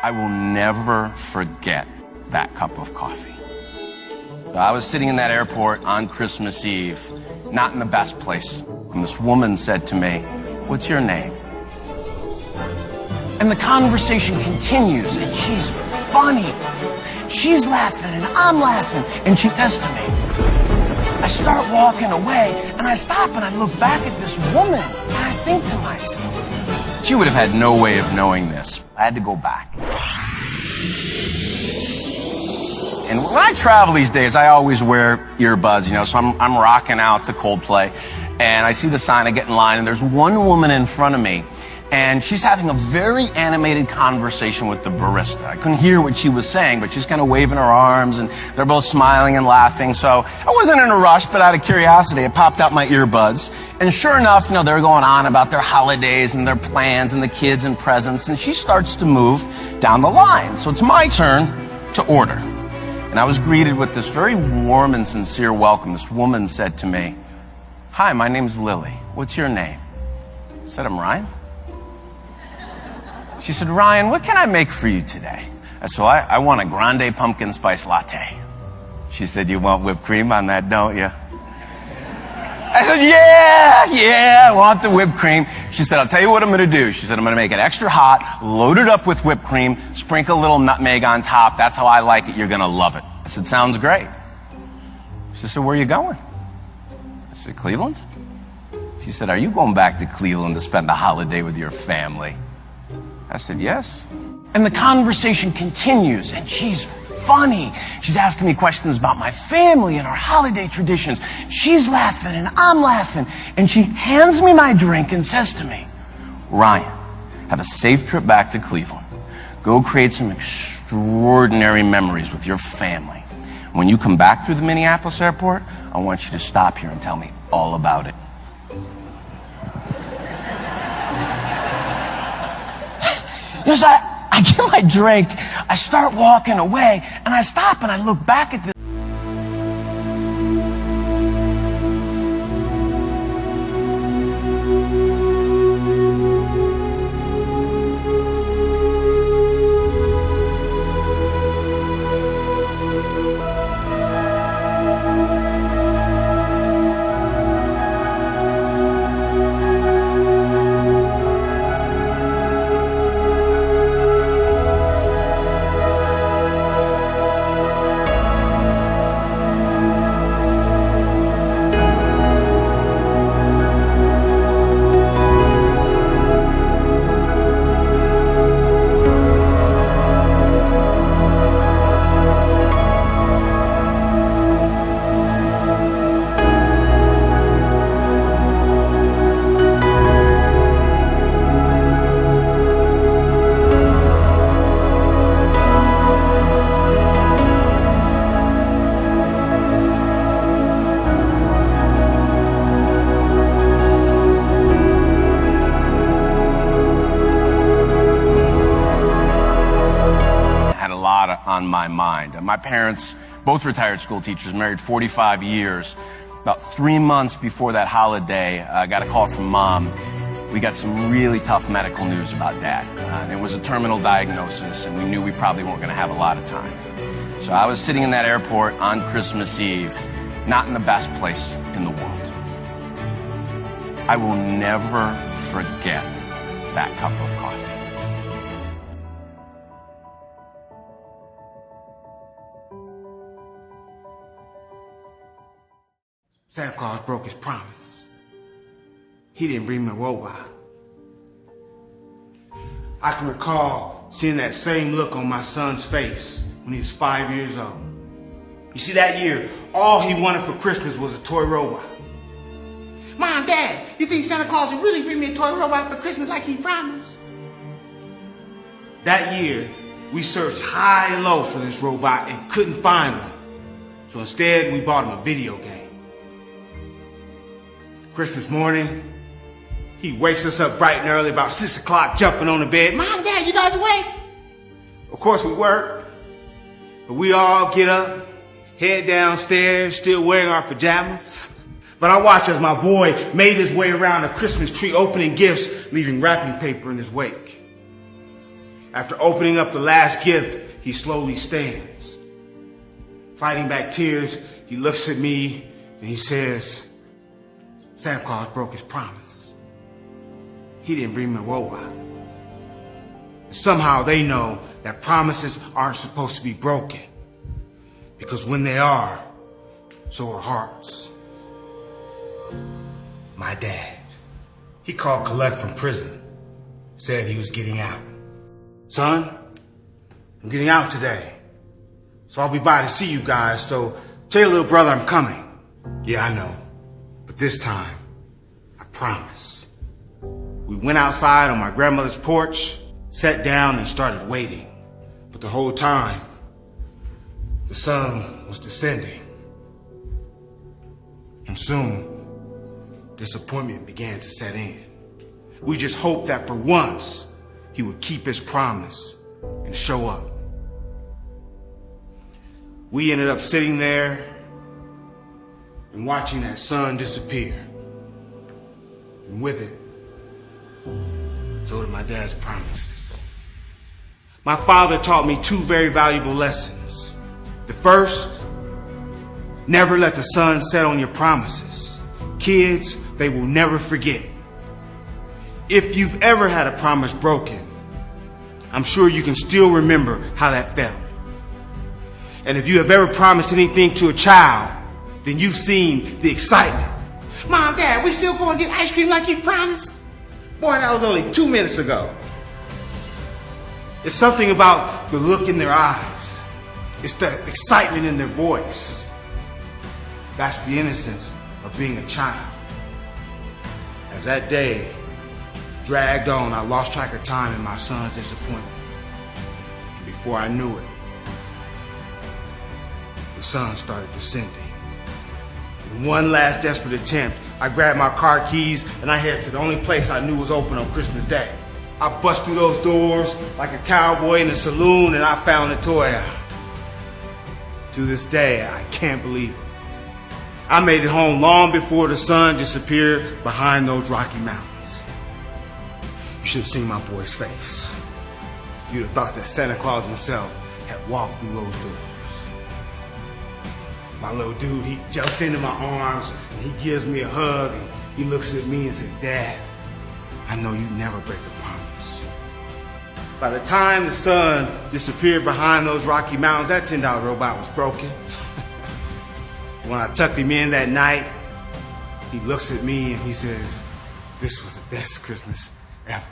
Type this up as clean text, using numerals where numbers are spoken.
I will never forget that cup of coffee. I was sitting in that airport on Christmas Eve, not in the best place, and this woman said to me, "What's your name?" And the conversation continues, and she's funny. She's laughing, and I'm laughing, and she says to me, I start walking away, and I stop, and I look back at this woman, and I think to myself, she would have had no way of knowing this. I had to go back. And when I travel these days, I always wear earbuds, so I'm rocking out to Coldplay, and I see the sign, I get in line, and there's one woman in front of me, and she's having a very animated conversation with the barista. I couldn't hear what she was saying, but she's kind of waving her arms, and they're both smiling and laughing. So I wasn't in a rush, but out of curiosity, I popped out my earbuds. And sure enough, they were going on about their holidays and their plans and the kids and presents. And she starts to move down the line. So it's my turn to order. And I was greeted with this very warm and sincere welcome. This woman said to me, "Hi, my name's Lily. What's your name?" I said, "I'm Ryan." She said, "Ryan, what can I make for you today?" I said, I want a grande pumpkin spice latte. She said, "You want whipped cream on that, don't you?" I said, yeah, I want the whipped cream. She said, "I'll tell you what I'm going to do." She said, "I'm going to make it extra hot, load it up with whipped cream, sprinkle a little nutmeg on top. That's how I like it. You're going to love it." I said, "Sounds great." She said, "Where are you going?" I said, "Cleveland." She said, "Are you going back to Cleveland to spend the holiday with your family?" I said, "Yes." And the conversation continues, and she's funny. She's asking me questions about my family and our holiday traditions. She's laughing, and I'm laughing. And she hands me my drink and says to me, "Ryan, have a safe trip back to Cleveland. Go create some extraordinary memories with your family. When you come back through the Minneapolis airport, I want you to stop here and tell me all about it." So I get my drink, I start walking away, and I stop and I look back at this. On my mind. My parents, both retired school teachers, married 45 years. About 3 months before that holiday, I got a call from Mom. We got some really tough medical news about Dad. And it was a terminal diagnosis, and we knew we probably weren't going to have a lot of time. So I was sitting in that airport on Christmas Eve, not in the best place in the world. I will never forget that cup of coffee. Santa Claus broke his promise. He didn't bring me a robot. I can recall seeing that same look on my son's face when he was 5 years old. You see, that year, all he wanted for Christmas was a toy robot. "Mom, Dad, you think Santa Claus will really bring me a toy robot for Christmas like he promised?" That year, we searched high and low for this robot and couldn't find one. So instead, we bought him a video game. Christmas morning, he wakes us up bright and early, about 6 o'clock, jumping on the bed. "Mom, Dad, you guys awake?" Of course we were. But we all get up, head downstairs, still wearing our pajamas. But I watch as my boy made his way around the Christmas tree, opening gifts, leaving wrapping paper in his wake. After opening up the last gift, he slowly stands. Fighting back tears, he looks at me and he says, Santa Claus broke his promise. He didn't bring me a robot. Somehow they know that promises aren't supposed to be broken, because when they are, so are hearts. My dad, he called collect from prison, said he was getting out. Son, I'm getting out today, so I'll be by to see you guys, so tell your little brother I'm coming. Yeah, I know, but this time, I promise. We went outside on my grandmother's porch, sat down and started waiting. But the whole time, the sun was descending. And soon, disappointment began to set in. We just hoped that for once, he would keep his promise and show up. We ended up sitting there and watching that sun disappear. And with it, so did my dad's promises. My father taught me two very valuable lessons. The first, never let the sun set on your promises. Kids, they will never forget. If you've ever had a promise broken, I'm sure you can still remember how that felt. And if you have ever promised anything to a child, then you've seen the excitement. Mom, Dad, we still going to get ice cream like you promised? Boy, that was only 2 minutes ago. It's something about the look in their eyes. It's the excitement in their voice. That's the innocence of being a child. As that day dragged on, I lost track of time in my son's disappointment. And before I knew it, the sun started descending. In one last desperate attempt, I grabbed my car keys and I headed to the only place I knew was open on Christmas Day. I bust through those doors like a cowboy in a saloon and I found a toy. To this day, I can't believe it. I made it home long before the sun disappeared behind those Rocky Mountains. You should have seen my boy's face. You'd have thought that Santa Claus himself had walked through those doors. My little dude, he jumps into my arms and he gives me a hug and he looks at me and says, Dad, I know you never break a promise. By the time the sun disappeared behind those Rocky Mountains, that $10 robot was broken. When I tucked him in that night, he looks at me and he says, this was the best Christmas ever.